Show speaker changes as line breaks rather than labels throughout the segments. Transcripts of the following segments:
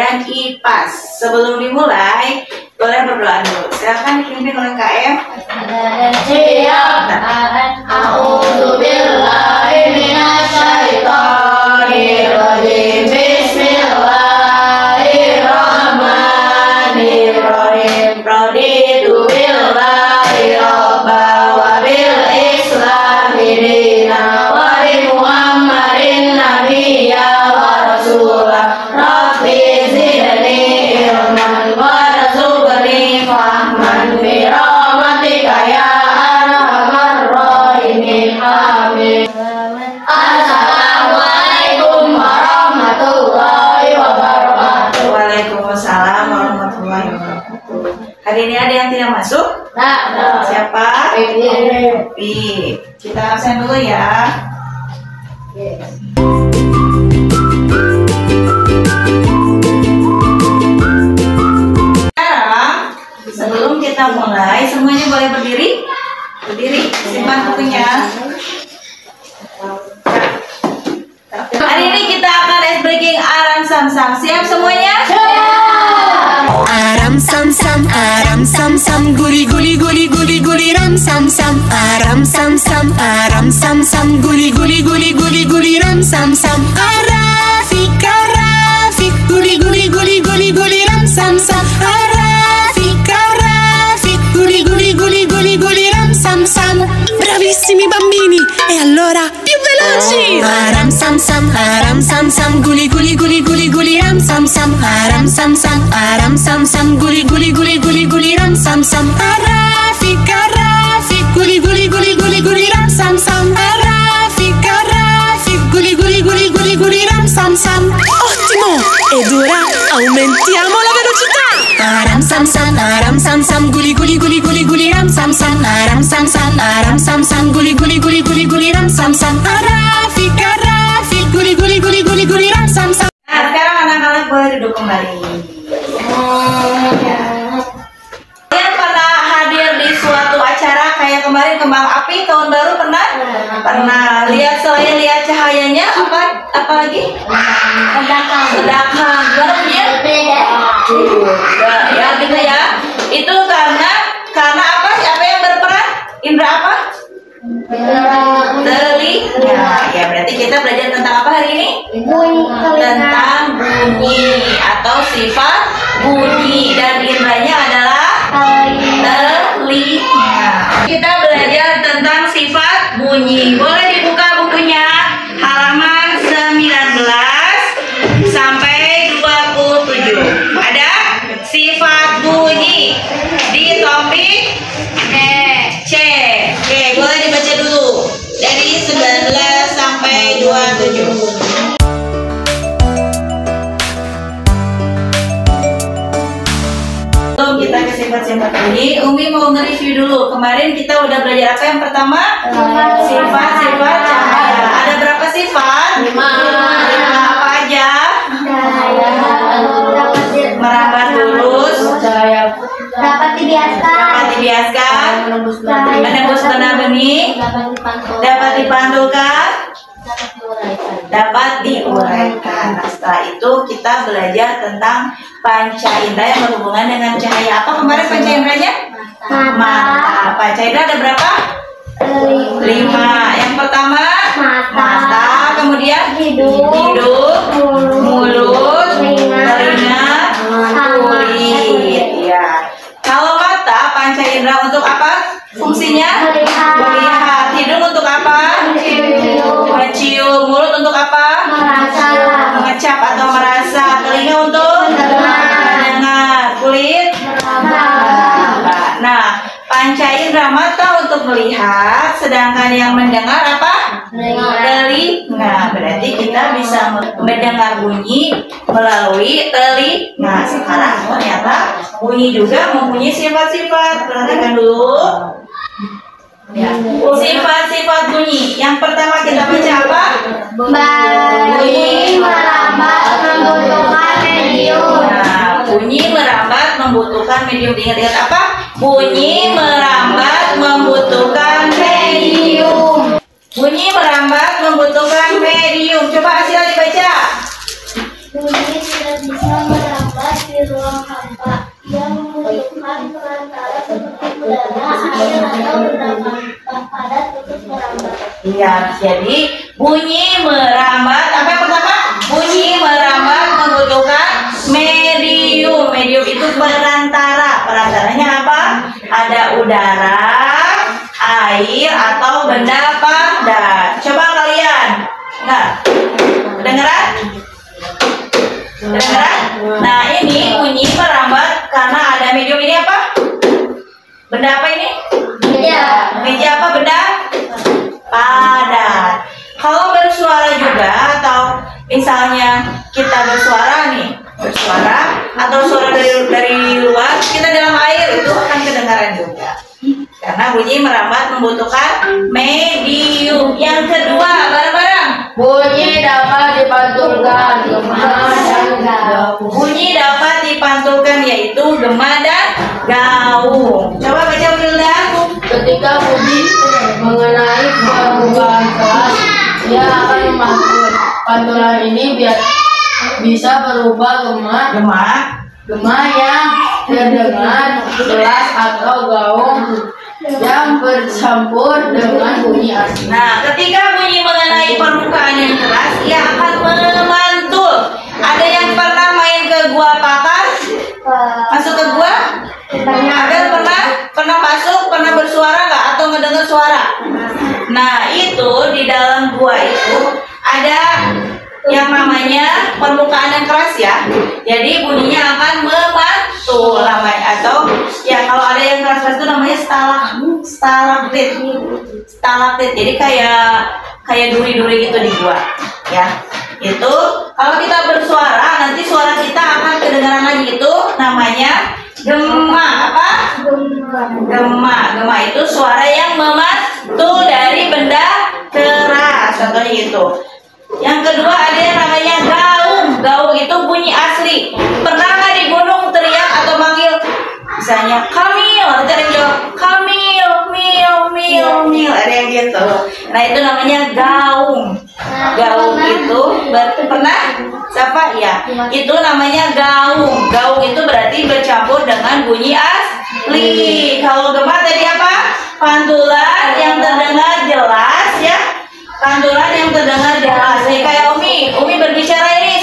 pelajaran IPAS. Sebelum dimulai, boleh berdoa dulu. Silakan dipimpin oleh KM. Bismillahirrahmanirrahim. Raditu billahi robba wa bil islami dina wa bi Muhammadin nabiyya wa rasulah. Rabbi zidni ilman warzuqni fahman bi rahmatika ya arhamar rahimin. Amin. Assalamualaikum warahmatullahi wabarakatuh. Waalaikumsalam warahmatullahi wabarakatuh. Hari ini ada yang tidak masuk? Nah, siapa? Bi. Kita absen dulu ya. Sekarang, sebelum kita mulai, semuanya boleh berdiri? Berdiri, simpan bukunya. Hari ini kita akan ice breaking aram sam-sam. Siap semuanya?
Aram sam sam, guli guli guli guli guli ram sam sam. Aram sam sam, guli guli guli guli guli ram sam sam. Arafik, guli guli guli guli guli ram sam sam. Arafik, guli guli guli guli guli ram sam sam. Bravissimi bambini, e allora più veloci. Aram sam sam, guli guli guli guli guli ram sam sam. Aram sam sam, guli guli guli guli guli ram sam sam. Arafik, guli guli guli guli guli ram sam sam. Arafik, guli guli guli guli guli ram sam sam. Ottimo! Ed ora aumentiamo la velocità. Aram sam sam, guli guli guli guli guli ram sam sam. Aram sam sam, guli guli guli guli guli ram sam sam. Arafik, guli guli guli guli guli ram sam sam.
Nah, sekarang anak-anak boleh duduk kembali. Kalian pernah hadir di suatu acara kayak kemarin kembang api tahun baru pernah? Pernah. Lihat selain lihat cahayanya apa lagi? Ledakan. Barunya? Ya gitu ya. Itu karena apa? Apa yang berperan? Indra apa? Telinga. Ya berarti kita belajar tentang apa hari ini? Tentang bunyi atau sifat bunyi, dan indranya adalah telinga. Kita belajar tentang sifat bunyi. Boleh dibuka bukunya halaman 19 sampai 27. Ada sifat bunyi di topik C. Oke, boleh dibaca dulu dari 19 sampai 27. Sebelum kita ke sifat-sifat bunyi, Umi mau nge-review dulu. Kemarin kita udah belajar apa yang pertama? Sifat-sifat cahaya. Ada berapa sifat? 5. Apa aja? Merambat lurus,
dapat
dibiaskan, menembus benih-benih, dapat dipantulkan, dapat diuraikan. Nah, setelah itu kita belajar tentang panca indera yang berhubungan dengan cahaya. Apa kemarin panca inderanya? Mata. Panca indera ada berapa? 5. Yang pertama mata, kemudian hidung, mulut, telinga, kulit. Ya. Kalau mata, panca indera untuk apa? Fungsinya melihat. Hidung untuk apa? Mencium. Mulut untuk apa? Mengecap atau merasa. Telinga untuk mendengar. Kulit meraba. Nah, panca indera mata untuk melihat, sedangkan yang mendengar apa? Telinga. Berarti kita bisa mendengar bunyi melalui telinga. Sekarang ternyata bunyi juga mempunyai sifat-sifat. Perhatikan dulu. Ya. Sifat-sifat bunyi. Yang pertama kita baca apa?
Bunyi merambat membutuhkan medium.
Nah, bunyi merambat membutuhkan medium. Ingat-ingat apa? Bunyi merambat membutuhkan medium. Bunyi merambat membutuhkan medium. Coba Asila dibaca.
Bunyi tidak bisa merambat merambat di ruang hampa. Ia membutuhkan perantara seperti udara, air, atau benda padat untuk merambat.
Iya, jadi bunyi merambat. Apa yang pertama? Bunyi merambat membutuhkan medium. Medium itu perantara. Perantaranya apa? Ada udara, air, atau benda padat. Coba kalian. Nah, kedengeran? Kedengeran? Nah, ini bunyi merambat karena ada medium. Ini apa? Benda apa ini?
Meja.
Meja apa? Benda padat. Kalau bersuara juga atau misalnya kita bersuara nih, bersuara atau suara dari luar, kita dalam air itu akan kedengaran juga. Karena bunyi merambat membutuhkan medium. Yang kedua, bareng-bareng.
Bunyi dapat dipantulkan, gema dan gaung.
Bunyi dapat dipantulkan yaitu gema dan gaung. Coba baca Wilda.
Ketika bunyi mengenai permukaan kelas, dia akan memantul. Pantulan ini bisa berubah gema yang terdengar jelas atau gaung yang bercampur dengan bunyi asli.
Nah, ketika bunyi mengenai permukaan yang keras, ia akan memantul. Ada yang pernah main ke gua pakar? Masuk ke gua? Ada pernah masuk, pernah bersuara nggak atau ngedengar suara? Nah, itu di dalam gua itu ada yang namanya permukaan yang keras ya. Jadi bunyinya akan memantul namanya, atau ya kalau ada yang keras-keras itu namanya stalaktit. Stalaktit. Jadi kayak duri-duri gitu di gua ya. Itu kalau kita bersuara nanti suara kita akan kedengaran lagi, itu namanya gema. Apa? Gema itu suara yang memantul dari benda keras, contohnya gitu. Yang kedua ada yang namanya gaung. Gaung itu bunyi asli. Pernah nggak di gunung teriak atau manggil, misalnya Kamil, ada yang jawab Kamil, mil, ada yang gitu. Nah, itu namanya gaung. Gaung itu pernah siapa ya? Itu namanya gaung. Gaung itu berarti bercampur dengan bunyi asli. Kalau gema tadi apa? Pantulan yang terdengar jelas ya. Pantulan yang terdengar jelas. Kayak Umi berbicara ini,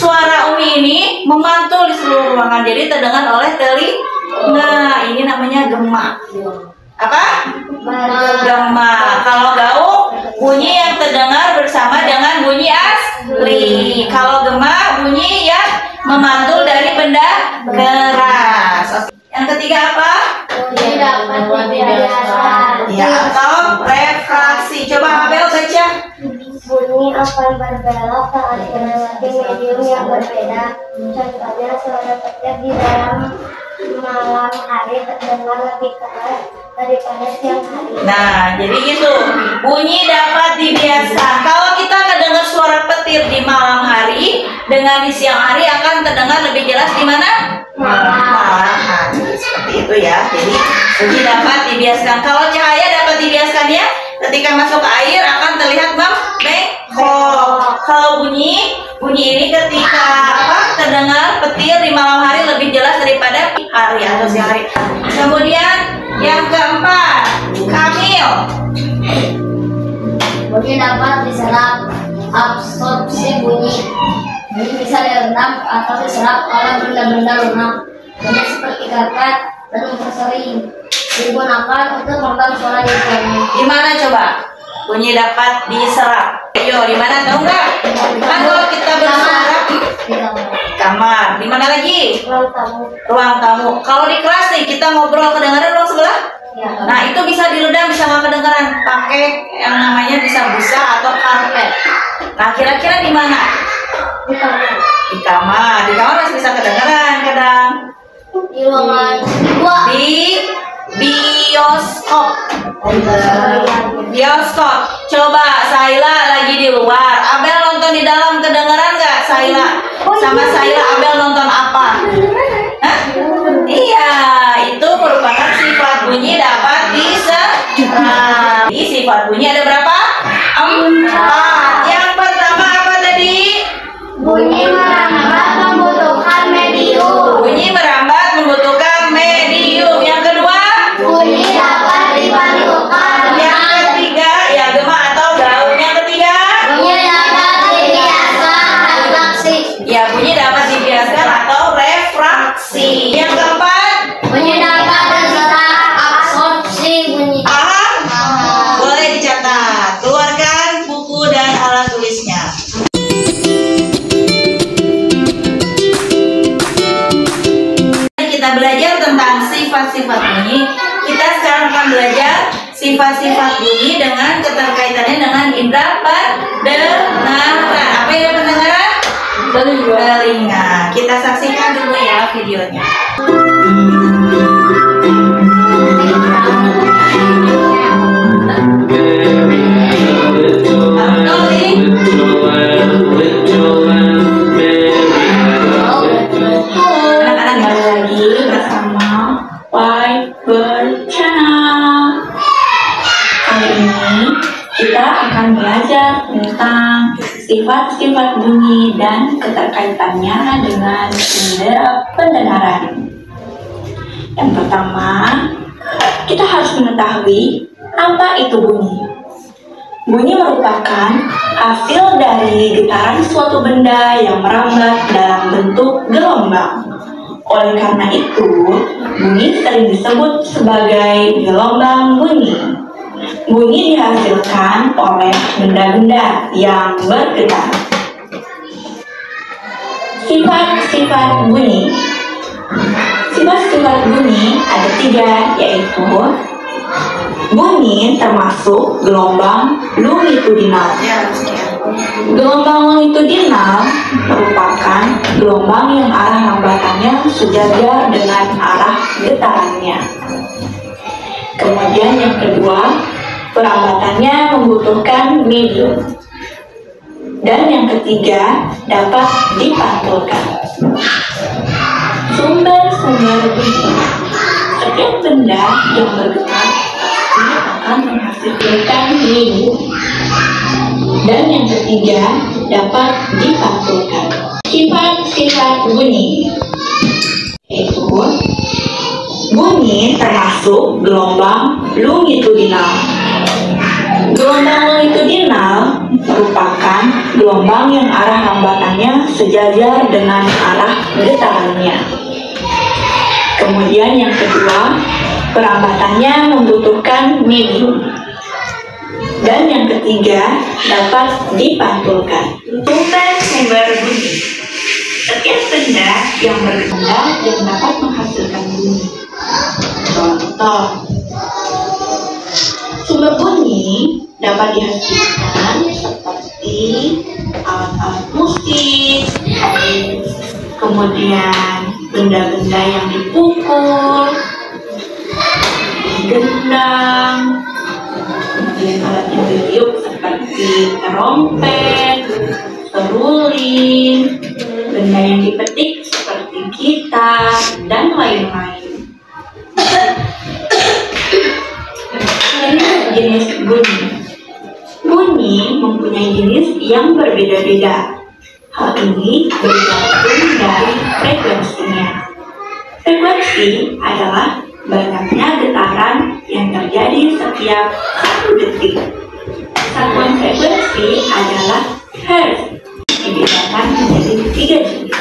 suara Umi ini memantul di seluruh ruangan, jadi terdengar oleh telinga. Ini namanya gema. Apa? Gema. Kalau gaung, bunyi yang terdengar bersama dengan bunyi asli. Kalau gema, bunyi yang memantul dari benda keras. Yang ketiga apa?
Bunyi dapat dibiasakan.
Ya, atau refraksi. Coba Abel baca.
Bunyi akan berbelok saat melewati medium yang berbeda. Contohnya suara petir di dalam malam hari terdengar lebih keras daripada siang hari.
Nah, jadi itu bunyi dapat dibiasakan. Kalau kita ngedengar suara petir di malam hari dengan di siang hari akan terdengar lebih jelas di mana? Malam hari. Seperti itu ya. Jadi bunyi dapat dibiasakan. Kalau cahaya dapat dibiasakan ya. Ketika masuk ke air akan terlihat bengkok. Kalau bunyi ini ketika terdengar petir di malam hari lebih jelas daripada hari atau siang hari. Kemudian yang keempat, Kamil.
Bunyi dapat diserap. Absorpsi bunyi bisa direndam atau diserap oleh benda-benda lunak. Benda seperti karpet dan sering digunakan untuk merekam suara di internet.
Di mana coba? Bunyi dapat diserap. Ayo, di mana tahu nggak? Kan kalau kita bersuara kamar. Di mana lagi?
Ruang tamu.
Ruang tamu. Kalau di kelas nih kita ngobrol kedengaran ruang sebelah.
Ya.
Nah, itu bisa diredam, bisa nggak kedengaran pakai yang namanya bisa busa atau karpet. Nah, kira-kira di mana?
Di kamar.
Di kamar. Di kamar masih bisa kedengaran kadang.
Di ruangan gua.
Di bioskop. Bioskop. Coba Saila lagi di luar, Abel nonton di dalam, kedengaran nggak Saila? Sama Saila Abel nonton apa? Hah? Iya, itu merupakan sifat bunyi dapat diserap. Di sifat bunyi ada berapa? 4. Yang pertama apa tadi?
Bunyi merambat membutuhkan media
belajar tentang sifat-sifat bunyi. Kita sekarang akan belajar sifat-sifat bunyi dengan keterkaitannya dengan indera pendengaran. Apa indera pendengaran? Telinga. Kita saksikan dulu ya videonya.
Kita akan belajar tentang sifat-sifat bunyi dan keterkaitannya dengan indera pendengaran. Yang pertama, kita harus mengetahui apa itu bunyi. Bunyi merupakan hasil dari getaran suatu benda yang merambat dalam bentuk gelombang. Oleh karena itu, bunyi sering disebut sebagai gelombang bunyi. Bunyi dihasilkan oleh benda-benda yang bergetar. Sifat-sifat bunyi. Sifat-sifat bunyi ada 3, yaitu bunyi termasuk gelombang longitudinal. Gelombang longitudinal merupakan gelombang yang arah hambatannya sejajar dengan arah getarannya. Kemudian yang kedua, perambatannya membutuhkan medium. Dan yang ketiga, dapat dipantulkan. Sumber-sumber bunyi. Setiap benda yang bergetar pasti akan menghasilkan medium. Dan yang ketiga, dapat dipantulkan. Sifat-sifat bunyi, yaitu bunyi termasuk gelombang longitudinal. Gelombang longitudinal merupakan gelombang yang arah hambatannya sejajar dengan arah getarannya. Kemudian yang kedua, perambatannya membutuhkan medium. Dan yang ketiga, dapat dipantulkan. Sumber-sumber bunyi. Setiap benda yang bergetar yang dapat menghasilkan bunyi. Contoh, sumber bunyi dapat dihasilkan seperti alat-alat musik, kemudian benda-benda yang dipukul, gendang, kemudian alat yang ditiup seperti trompet, seruling, benda yang dipetik seperti gitar, dan lain-lain. Jenis bunyi. Bunyi mempunyai jenis yang berbeda-beda. Hal ini bergantung dari frekuensinya. Frekuensi adalah banyaknya getaran yang terjadi setiap 1 detik. Satuan frekuensi adalah hertz. Dibedakan menjadi 3 jenis,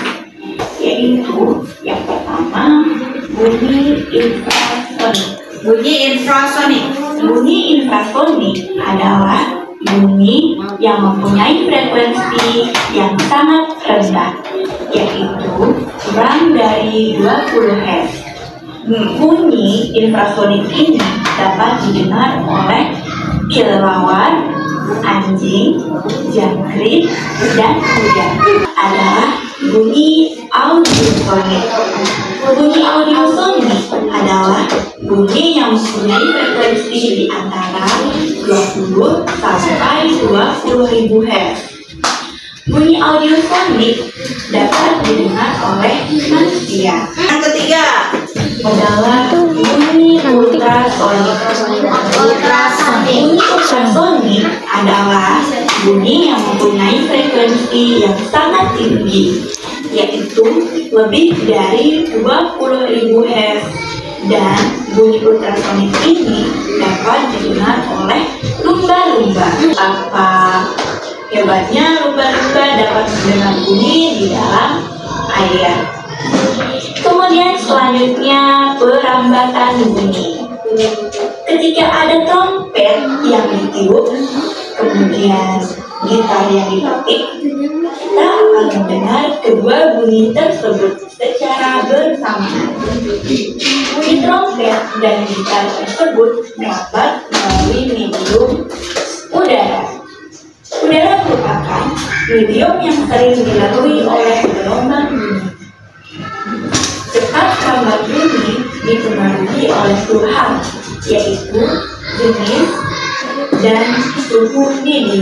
yaitu yang pertama, bunyi infrasonik.
Bunyi infrasonik.
Bunyi infrasonik adalah bunyi yang mempunyai frekuensi yang sangat rendah, yaitu kurang dari 20 Hz. Bunyi infrasonik ini dapat didengar oleh kelelawar, anjing, jangkrik, dan kuda. Adalah bunyi audiosonik. Bunyi audiosonik adalah bunyi yang mempunyai frekuensi di antara 20 sampai 20.000 Hz. Bunyi audiosonik dapat didengar oleh manusia.
Yang ketiga
adalah bunyi ultrasonik. Bunyi ultrasonik adalah bunyi yang mempunyai frekuensi yang sangat tinggi, yaitu lebih dari 20.000 Hz. Dan bunyi ultrasonik ini dapat didengar oleh lumba-lumba. Apa hebatnya lumba-lumba dapat mendengar bunyi di dalam air. Kemudian selanjutnya perambatan bunyi. Ketika ada trompet yang ditiup, kemudian gitar yang dipetik, kita akan mendengar kedua bunyi tersebut secara bersamaan. Bunyi trompet dan gitar tersebut dapat melalui medium udara. Udara merupakan medium yang sering dilalui oleh gelombang bunyi. Cepat lambat bunyi dipengaruhi oleh dua hal, yaitu jenis dan suhu dingin.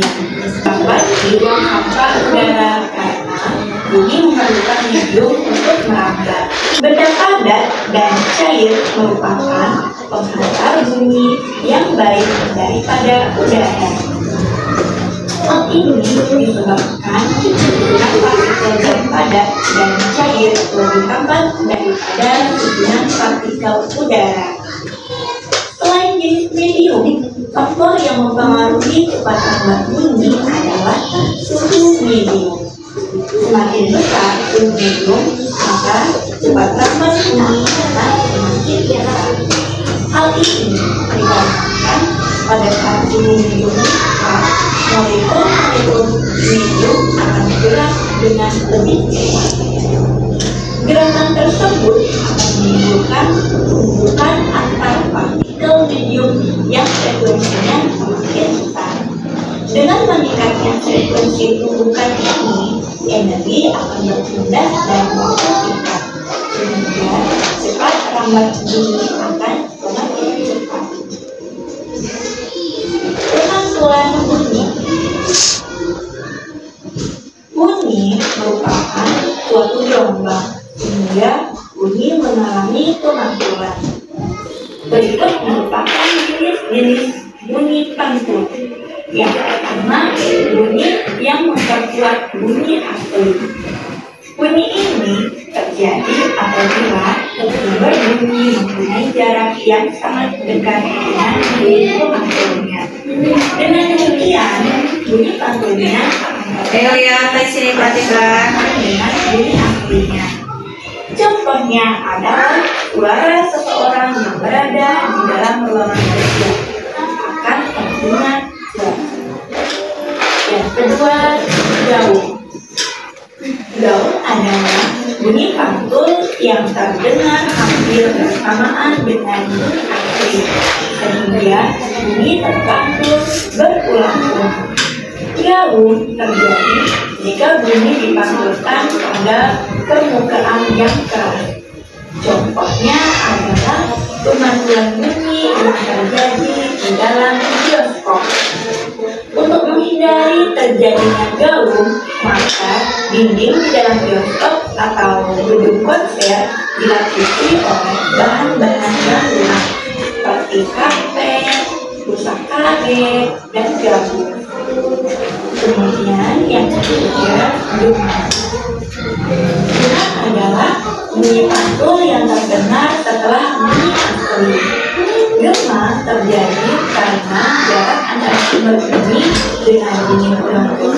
Lambat di ruang hampa udara karena bunyi memerlukan medium untuk merambat. Benda padat dan cair merupakan penghantar bunyi yang baik daripada udara. Hal ini disebabkan susunan partikel zat padat dan cair lebih lambat daripada susunan partikel udara. Selain jenis medium, faktor yang mempengaruhi cepat lambat bunyi adalah suhu medium. Semakin besar suhu medium, maka cepat lambat bunyi akan semakin besar. Hal ini dikarenakan pada saat suhu medium besar, molekul-molekul medium akan bergerak dengan lebih cepat. Gerakan tersebut akan menimbulkan tumbukan antar partikel medium yang frekuensinya semakin besar. Dengan meningkatnya frekuensi tumbukan ini, energi akan berpindah dalam waktu singkat, sehingga cepat lambat bunyi akan semakin cepat. Pemantauan bunyi. Bunyi merupakan suatu gelombang, sehingga bunyi mengalami pemantulan. Berikut merupakan jenis-jenis bunyi pantul. Yang pertama, bunyi yang memperkuat bunyi asli. Bunyi ini terjadi apabila sumber bunyi mempunyai jarak yang sangat dekat dengan bunyi pemantulnya. Dengan demikian, bunyi pantulnya akan
lihat di sini perhatikan
dengan bunyi aslinya. Contohnya adalah suara seseorang yang berada di dalam ruangan kerja akan terdengar jelas. Yang kedua, gaung. Gaung adalah bunyi pantul yang terdengar hampir bersamaan dengan bunyi asli, sehingga bunyi terpantul berulang-ulang. Gaung terjadi jika bunyi dipantulkan pada permukaan yang keras. Contohnya adalah pemantulan bunyi yang terjadi di dalam bioskop. Untuk menghindari terjadinya gaung, maka dinding di dalam bioskop atau gedung konser dilapisi oleh bahan-bahan yang lunak seperti karpet, busa karet, dan gabung. Kemudian yang ketiga, gema. Gema adalah bunyi pantul yang terdengar setelah bunyi asli. Gema terjadi karena jarak antara sumber bunyi dengan bunyi penonton.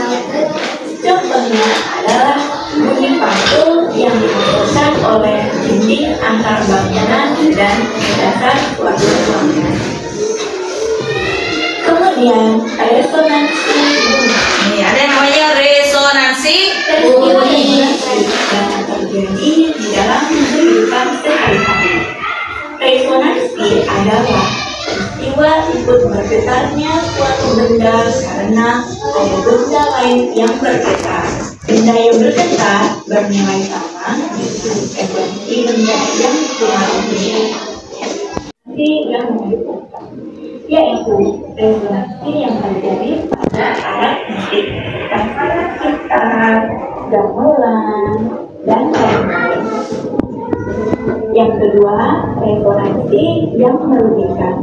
Contohnya adalah bunyi pantul yang dipantulkan oleh dinding antar bangunan dan dasar suatu ruangan. Kemudian resonansi bunyi.
Ini ada yang namanya resonansi bunyi.
Yang terjadi di dalam kehidupan sehari-hari. Resonansi adalah peristiwa ikut bergetarnya suatu benda karena ada benda lain yang bergetar. Benda yang bergetar bernilai sama dengan frekuensi benda yang dipengaruhi. Yang mendukungkan, yaitu resonansi yang terjadi pada alat musik, alat gitar, gamelan, dan lain-lain. Yang kedua, resonansi yang merugikan,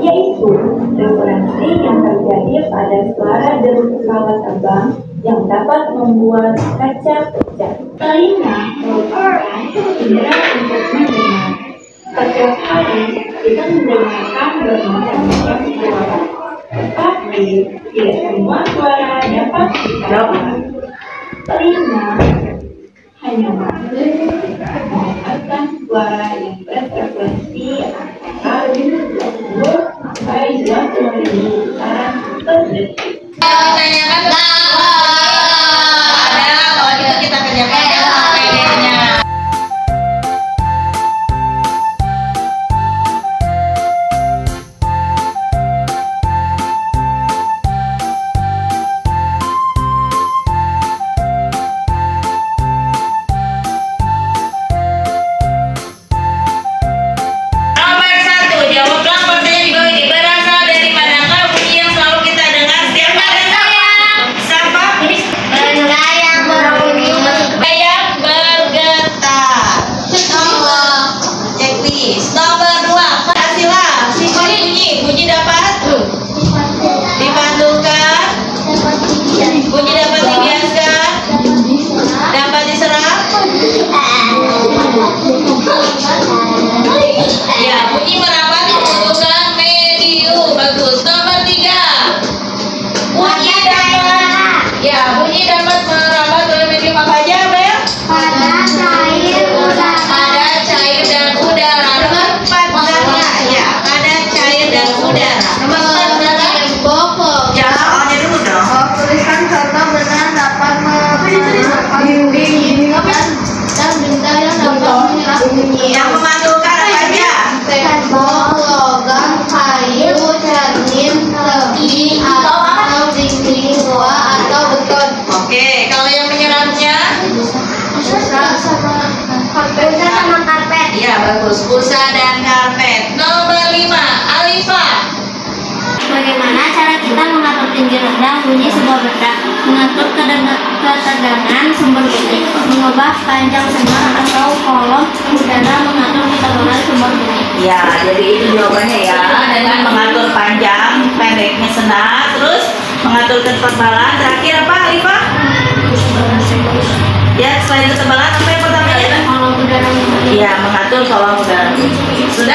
yaitu resonansi yang terjadi pada suara deru pesawat terbang yang dapat membuat kaca pecah. Telinga merupakan indera untuk mendengar. Setiap hari kita mendengarkan bermacam-macam suara, tetapi tidak semua suara dapat diterima. Telinga hanya mampu mendapatkan suara yang berfrekuensi antara 20 sampai 20 putaran per detik.
Tanyakan bunyi sebuah benda, mengatur ketegangan sumber bunyi, mengubah panjang senar atau kolom udara, mengatur ketegangan sumber bunyi.
Ya, jadi itu jawabannya ya, dengan mengatur panjang pendeknya senar, terus mengatur ketebalan. Terakhir apa, Alifah? Ya, selain ketebalan apa yang pertamanya?
Kolom udara.
Iya, mengatur kolom udara. Sudah